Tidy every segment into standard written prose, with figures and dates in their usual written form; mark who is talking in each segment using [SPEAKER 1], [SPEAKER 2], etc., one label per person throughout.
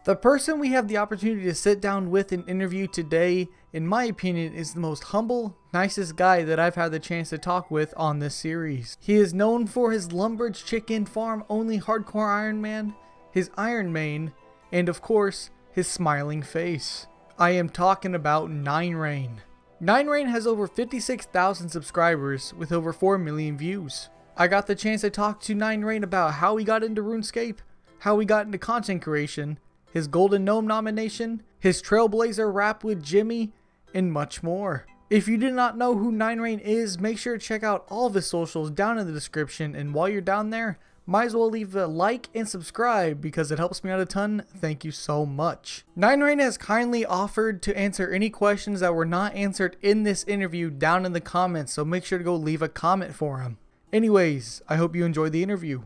[SPEAKER 1] The person we have the opportunity to sit down with and interview today, in my opinion, is the most humble, nicest guy that I've had the chance to talk with on this series. He is known for his Lumbridge Chicken Farm only hardcore Iron Man, his Iron Mane, and of course, his smiling face. I am talking about Nine Rain. Nine Rain has over 56,000 subscribers with over 4 million views. I got the chance to talk to Nine Rain about how he got into RuneScape, how he got into content creation, his Golden Gnome nomination, his Trailblazer Rap with Jimmy, and much more. If you do not know who Nine Rain is, make sure to check out all of his socials down in the description, and while you're down there, might as well leave a like and subscribe because it helps me out a ton. Thank you so much. Nine Rain has kindly offered to answer any questions that were not answered in this interview down in the comments, so make sure to go leave a comment for him. Anyways, I hope you enjoyed the interview.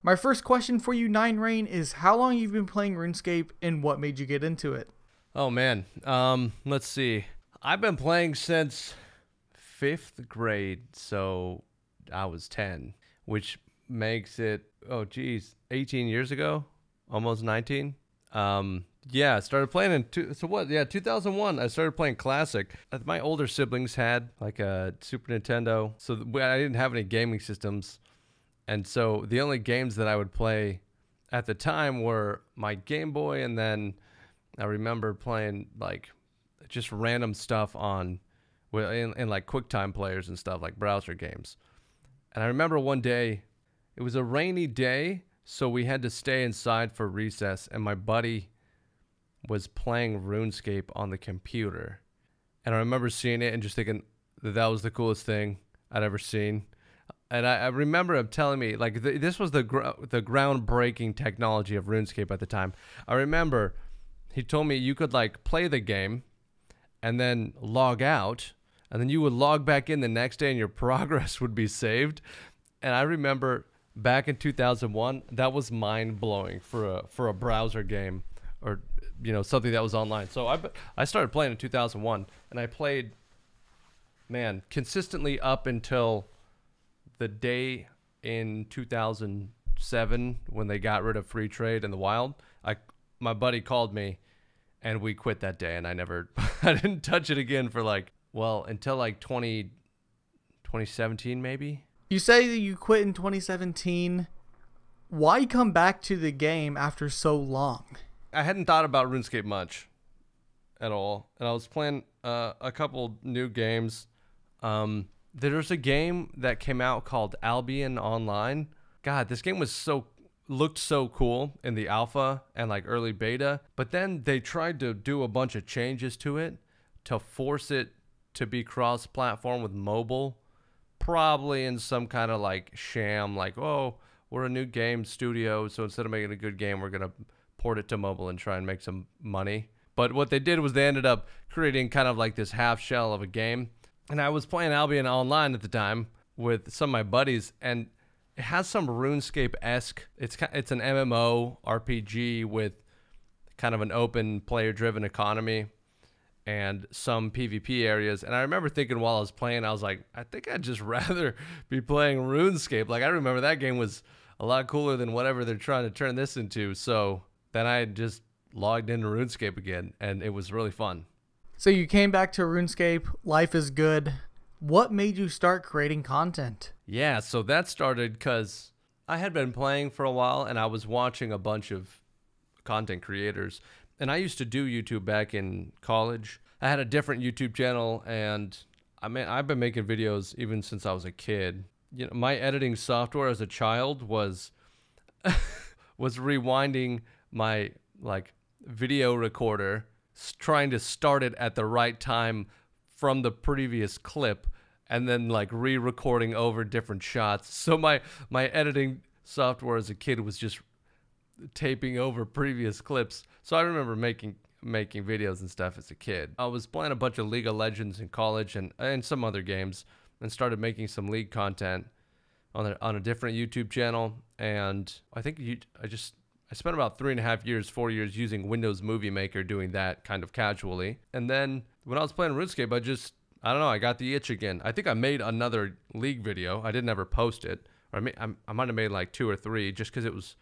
[SPEAKER 1] My first question for you, Nine Rain, is how long you've been playing RuneScape and what made you get into it?
[SPEAKER 2] Oh man, let's see. I've been playing since 5th grade, so I was 10, which makes it, oh geez, 18 years ago, almost 19. Yeah, I started playing in 2001. I started playing Classic. My older siblings had like a Super Nintendo, so I didn't have any gaming systems. And so the only games that I would play at the time were my Game Boy, and then I remember playing like just random stuff in like QuickTime players and stuff, like browser games. And I remember one day, it was a rainy day, so we had to stay inside for recess, and my buddy was playing RuneScape on the computer. And I remember seeing it and just thinking that that was the coolest thing I'd ever seen. And I remember him telling me, like, this was the groundbreaking technology of RuneScape at the time. I remember he told me you could, like, play the game and then log out, and then you would log back in the next day and your progress would be saved. And I remember back in 2001, that was mind-blowing for a browser game, or, you know, something that was online. So I started playing in 2001, and I played, man, consistently up until the day in 2007 when they got rid of free trade in the wild. My buddy called me and we quit that day, and I didn't touch it again for until like 2017 maybe.
[SPEAKER 1] You say that you quit in 2017. Why come back to the game after so long?
[SPEAKER 2] I hadn't thought about RuneScape much at all, and I was playing a couple new games. There's a game that came out called Albion Online. God, this game looked so cool in the alpha and like early beta, but then they tried to do a bunch of changes to it to force it to be cross-platform with mobile, probably in some kind of like sham, like, oh, we're a new game studio, so instead of making a good game, we're gonna port it to mobile and try and make some money. But what they did was they ended up creating kind of like this half shell of a game. And I was playing Albion Online at the time with some of my buddies, and it has some RuneScape-esque. It's an MMO RPG with kind of an open player-driven economy and some PvP areas. And I remember thinking while I was playing, I was like, I think I'd just rather be playing RuneScape. Like, I remember that game was a lot cooler than whatever they're trying to turn this into. So then I just logged into RuneScape again, and it was really fun.
[SPEAKER 1] So you came back to RuneScape, life is good. What made you start creating content?
[SPEAKER 2] Yeah, so that started because I had been playing for a while, and I was watching a bunch of content creators. And I used to do YouTube back in college. I had a different YouTube channel, and I've been making videos even since I was a kid. You know, my editing software as a child was rewinding my like video recorder, trying to start it at the right time from the previous clip, and then like re-recording over different shots. So my editing software as a kid was just taping over previous clips. So I remember making videos and stuff as a kid. I was playing a bunch of League of Legends in college and some other games, and started making some League content on a different YouTube channel. And I think I spent about 4 years using Windows Movie Maker, doing that kind of casually. And then when I was playing RuneScape, I don't know, I got the itch again. I think I made another League video. I didn't ever post it. Or I might have made like 2 or 3 just because it was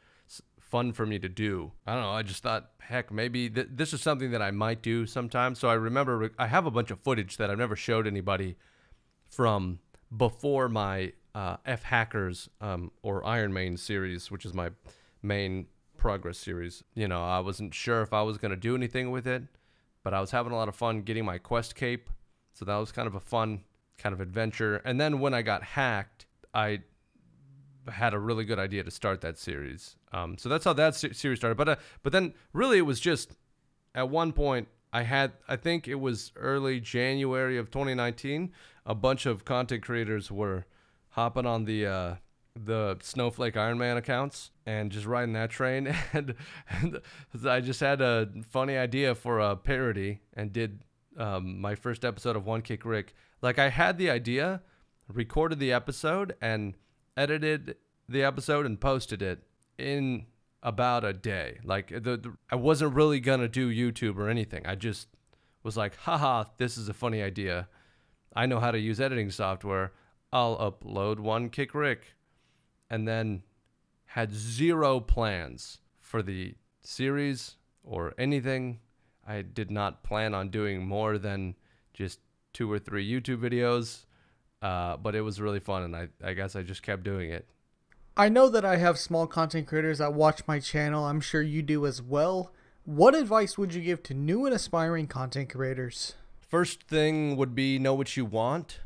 [SPEAKER 2] fun for me to do. I don't know. I just thought, heck, maybe this is something that I might do sometime. So I remember I have a bunch of footage that I've never showed anybody from before my F Hackers or Iron Main series, which is my main progress series. You know, I wasn't sure if I was going to do anything with it, but I was having a lot of fun getting my quest cape. So that was kind of a fun kind of adventure. And then when I got hacked, I had a really good idea to start that series. So that's how that series started. But then really it was just at one point I think it was early January of 2019, a bunch of content creators were hopping on the Snowflake Iron Man accounts and just riding that train. And I just had a funny idea for a parody and did my first episode of One Kick Rick. Like, I had the idea, recorded the episode, and edited the episode and posted it in about a day. Like, I wasn't really gonna do YouTube or anything. I just was like, haha, this is a funny idea. I know how to use editing software. I'll upload One Kick Rick. And then had zero plans for the series or anything. I did not plan on doing more than just 2 or 3 YouTube videos, but it was really fun, and I guess I just kept doing it.
[SPEAKER 1] I know that I have small content creators that watch my channel. I'm sure you do as well. What advice would you give to new and aspiring content creators?
[SPEAKER 2] First thing would be know what you want.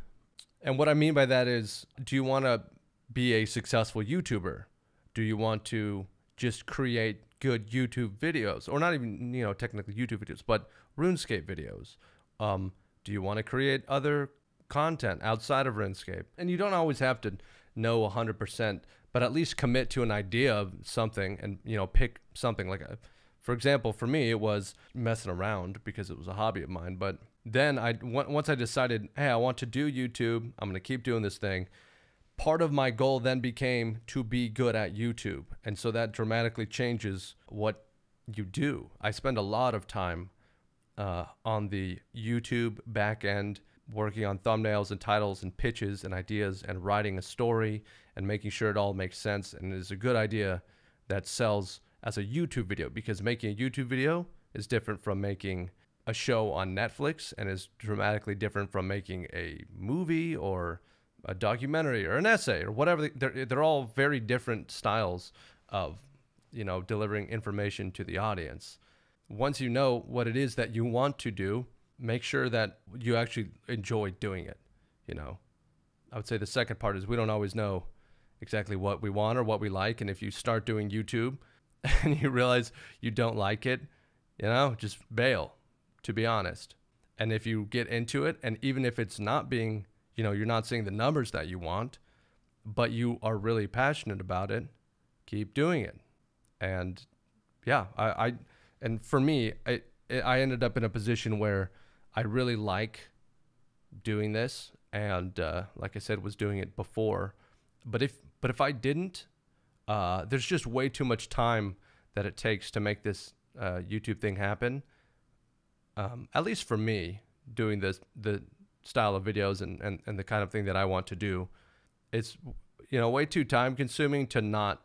[SPEAKER 2] And what I mean by that is, do you want to be a successful YouTuber? Do you want to just create good YouTube videos? Or not even, you know, technically YouTube videos, but RuneScape videos? Do you want to create other content outside of RuneScape? And you don't always have to know 100%, but at least commit to an idea of something and, you know, pick something. Like, for example, for me, it was messing around because it was a hobby of mine. But then once I decided, hey, I want to do YouTube, I'm going to keep doing this thing. Part of my goal then became to be good at YouTube. And so that dramatically changes what you do. I spend a lot of time on the YouTube back end, working on thumbnails and titles and pitches and ideas and writing a story and making sure it all makes sense and is a good idea that sells as a YouTube video, because making a YouTube video is different from making a show on Netflix and is dramatically different from making a movie or a documentary or an essay or whatever. They're all very different styles of, you know, delivering information to the audience. Once you know what it is that you want to do, make sure that you actually enjoy doing it. You know, I would say the second part is we don't always know exactly what we want or what we like. And if you start doing YouTube and you realize you don't like it, you know, just bail, to be honest. And if you get into it, and even if it's not being, you know, you're not seeing the numbers that you want, but you are really passionate about it, keep doing it. And yeah, and for me, I ended up in a position where I really like doing this, and like I said, was doing it before. But if I didn't, there's just way too much time that it takes to make this YouTube thing happen. At least for me, doing the style of videos and the kind of thing that I want to do, it's, you know, way too time consuming to not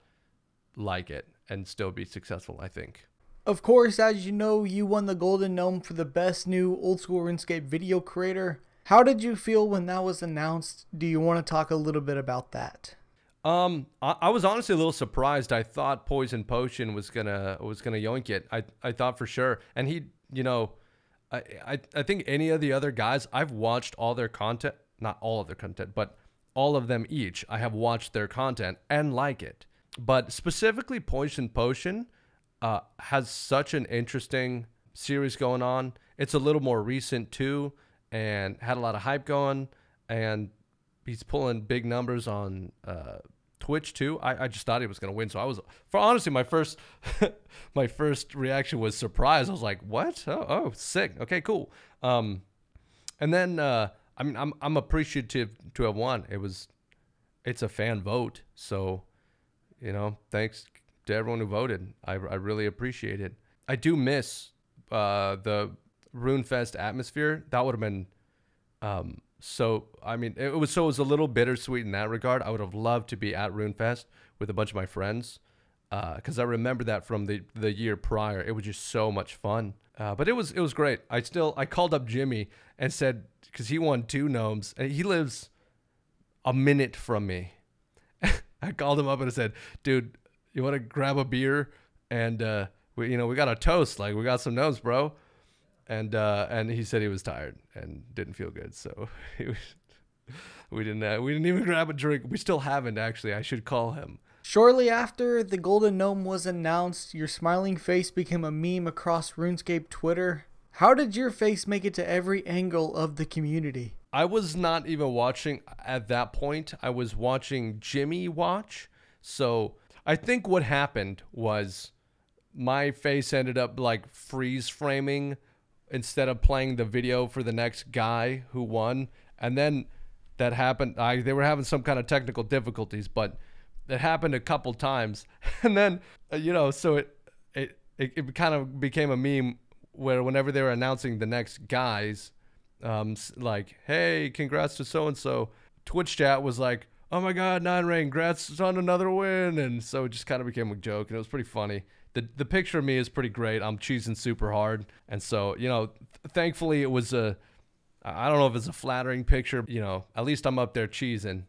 [SPEAKER 2] like it and still be successful, I think.
[SPEAKER 1] Of course, as you know, you won the Golden Gnome for the best new old school RuneScape video creator. How did you feel when that was announced? Do you want to talk a little bit about that?
[SPEAKER 2] I was honestly a little surprised. I thought Poison Potion was gonna yoink it. I thought for sure. And he, you know, I think any of the other guys, I've watched all their content, not all of their content, but all of them each. I have watched their content and like it. But specifically Poison Potion has such an interesting series going on. It's a little more recent too, and had a lot of hype going, and he's pulling big numbers on Twitch too. I just thought he was going to win. So I was, for honestly, my first my first reaction was surprise. I was like, what? Oh, sick. Okay, cool. And then I mean, I'm appreciative to have won. It's a fan vote. So, you know, thanks to everyone who voted. I really appreciate it. I do miss the RuneFest atmosphere. That would have been so, I mean, it was a little bittersweet in that regard. I would have loved to be at RuneFest with a bunch of my friends. because I remember that from the year prior. It was just so much fun. But it was great. I called up Jimmy and said, because he won 2 gnomes, and he lives a minute from me. I called him up and I said, dude, you want to grab a beer? And we got a toast, like we got some gnomes, bro. And he said he was tired and didn't feel good, so we didn't even grab a drink. We still haven't, actually. I should call him.
[SPEAKER 1] Shortly after the Golden Gnome was announced, your smiling face became a meme across RuneScape Twitter. How did your face make it to every angle of the community?
[SPEAKER 2] I was not even watching at that point. I was watching Jimmy watch. So I think what happened was my face ended up like freeze framing instead of playing the video for the next guy who won. And then that happened. They were having some kind of technical difficulties, but it happened a couple times. And then, so it kind of became a meme where whenever they were announcing the next guys, like, hey, congrats to so-and-so, Twitch chat was like, oh my God, 9rain, congrats on another win. And so it just kind of became a joke, and it was pretty funny. The picture of me is pretty great. I'm cheesing super hard. And so, thankfully it was I don't know if it's a flattering picture, at least I'm up there cheesing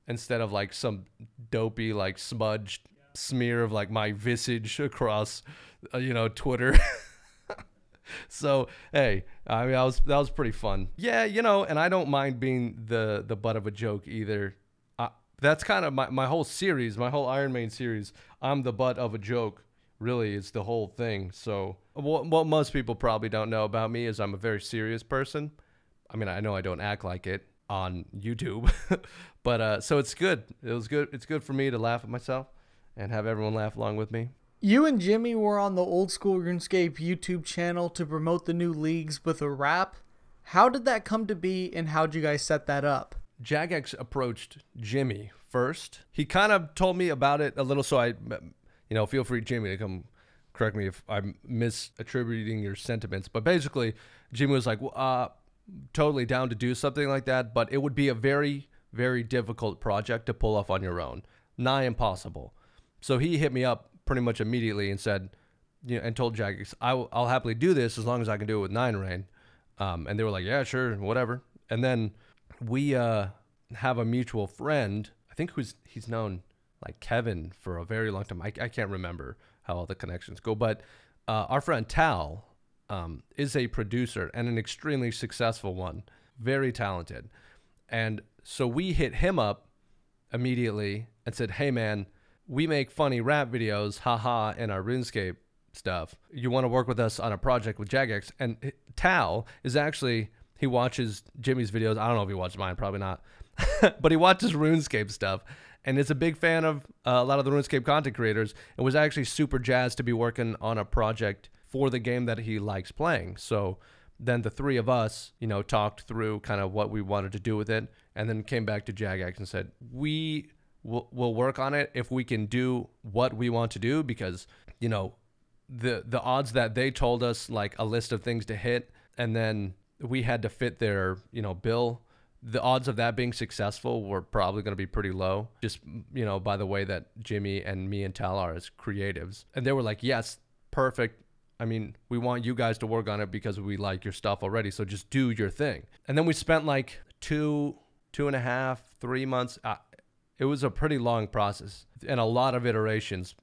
[SPEAKER 2] instead of like some dopey, like smudged smear of like my visage across, Twitter. So, hey, I mean, that was pretty fun. Yeah, and I don't mind being the butt of a joke either. That's kind of my whole series, my whole Iron Maiden series. I'm the butt of a joke, really, is the whole thing. So, what most people probably don't know about me is I'm a very serious person. I mean, I know I don't act like it on YouTube, but so it's good. It was good. It's good for me to laugh at myself and have everyone laugh along with me.
[SPEAKER 1] You and Jimmy were on the Old School RuneScape YouTube channel to promote the new leagues with a rap. How did that come to be, and how'd you guys set that up?
[SPEAKER 2] Jagex approached Jimmy first. He kind of told me about it a little, so I, feel free, Jimmy, to come correct me if I'm misattributing your sentiments. But basically, Jimmy was like, totally down to do something like that, but it would be a very, very difficult project to pull off on your own. Nigh impossible. So he hit me up pretty much immediately and said, and told Jagex, I'll happily do this as long as I can do it with 9rain. And they were like, yeah, sure, whatever. And then we have a mutual friend, I think he's known like Kevin for a very long time. I can't remember how all the connections go, but our friend Tal is a producer and an extremely successful one, very talented. And so we hit him up immediately and said, hey man, we make funny rap videos, haha, in our RuneScape stuff. You want to work with us on a project with Jagex? And Tal is actually, he watches Jimmy's videos. I don't know if he watches mine, probably not. But he watches RuneScape stuff and is a big fan of a lot of the RuneScape content creators, and was actually super jazzed to be working on a project for the game that he likes playing. So then the three of us, talked through kind of what we wanted to do with it, and then came back to Jagex and said, we'll work on it if we can do what we want to do, because, the odds that they told us, like a list of things to hit, and then we had to fit their, bill, the odds of that being successful were probably going to be pretty low, just, by the way that Jimmy and me and Tal are as creatives. And they were like, yes, perfect. I mean, we want you guys to work on it because we like your stuff already, so just do your thing. And then we spent like 2.5, 3 months. It was a pretty long process and a lot of iterations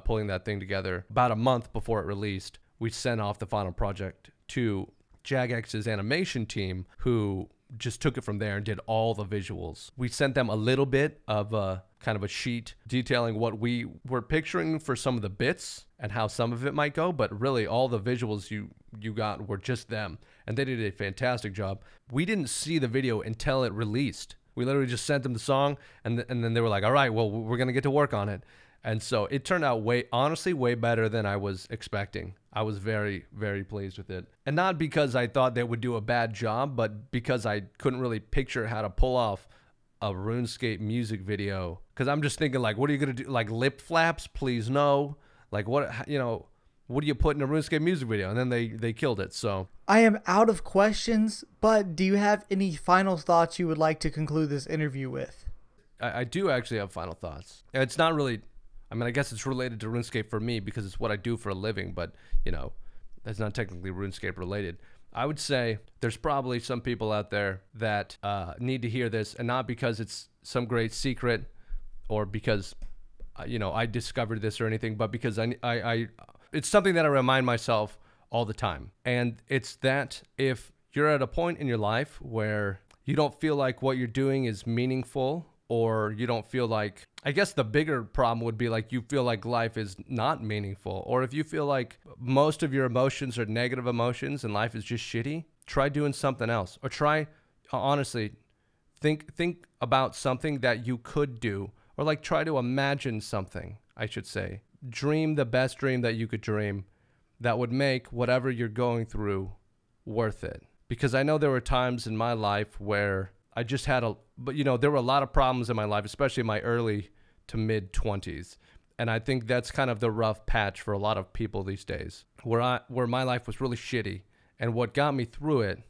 [SPEAKER 2] pulling that thing together. About a month before it released, we sent off the final project to Jagex's animation team, who just took it from there and did all the visuals. We sent them a little bit of kind of a sheet detailing what we were picturing for some of the bits and how some of it might go, but really all the visuals you got were just them, and they did a fantastic job. We didn't see the video until it released. We literally just sent them the song, and then they were like, all right, well, we're going to get to work on it. And so it turned out honestly, way better than I was expecting. I was very, very pleased with it. And not because I thought they would do a bad job, but because I couldn't really picture how to pull off a RuneScape music video. Because I'm just thinking, like, what are you going to do? Like, lip flaps? Please no. Like, what do you put in a RuneScape music video? And then they killed it, so.
[SPEAKER 1] I am out of questions, but do you have any final thoughts you would like to conclude this interview with?
[SPEAKER 2] I do actually have final thoughts. It's not really I mean, I guess it's related to RuneScape for me because it's what I do for a living, but, you know, that's not technically RuneScape related. I would say there's probably some people out there that need to hear this, and not because it's some great secret or because, you know, I discovered this or anything, but because it's something that I remind myself all the time. And it's that if you're at a point in your life where you don't feel like what you're doing is meaningful, or you don't feel like, I guess the bigger problem would be like you feel like life is not meaningful, or if you feel like most of your emotions are negative emotions and life is just shitty, try doing something else. Or try, honestly, think about something that you could do, or like try to imagine something, I should say. Dream the best dream that you could dream that would make whatever you're going through worth it. Because I know there were times in my life where I just had but you know, there were a lot of problems in my life, especially in my early to mid 20s. And I think that's kind of the rough patch for a lot of people these days, where my life was really shitty. And what got me through it,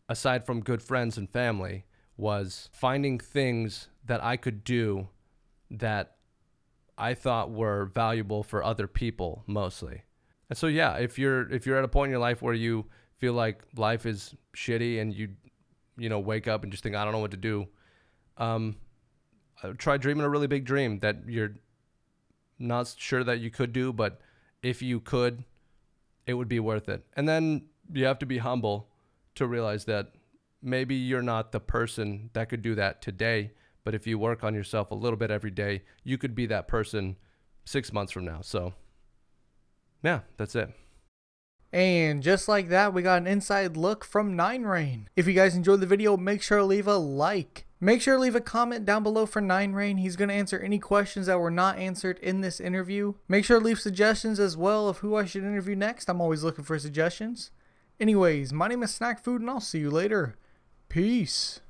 [SPEAKER 2] aside from good friends and family, was finding things that I could do that I thought were valuable for other people mostly. And so yeah, if you're at a point in your life where you feel like life is shitty and you know, wake up and just think, I don't know what to do, try dreaming a really big dream that you're not sure that you could do, but if you could, it would be worth it. And then you have to be humble to realize that maybe you're not the person that could do that today, but if you work on yourself a little bit every day, you could be that person 6 months from now. So yeah, that's it.
[SPEAKER 1] And just like that, we got an inside look from 9rain. If you guys enjoyed the video, make sure to leave a like. Make sure to leave a comment down below for 9rain. He's going to answer any questions that were not answered in this interview. Make sure to leave suggestions as well of who I should interview next. I'm always looking for suggestions. Anyways, my name is Snack Food, and I'll see you later. Peace.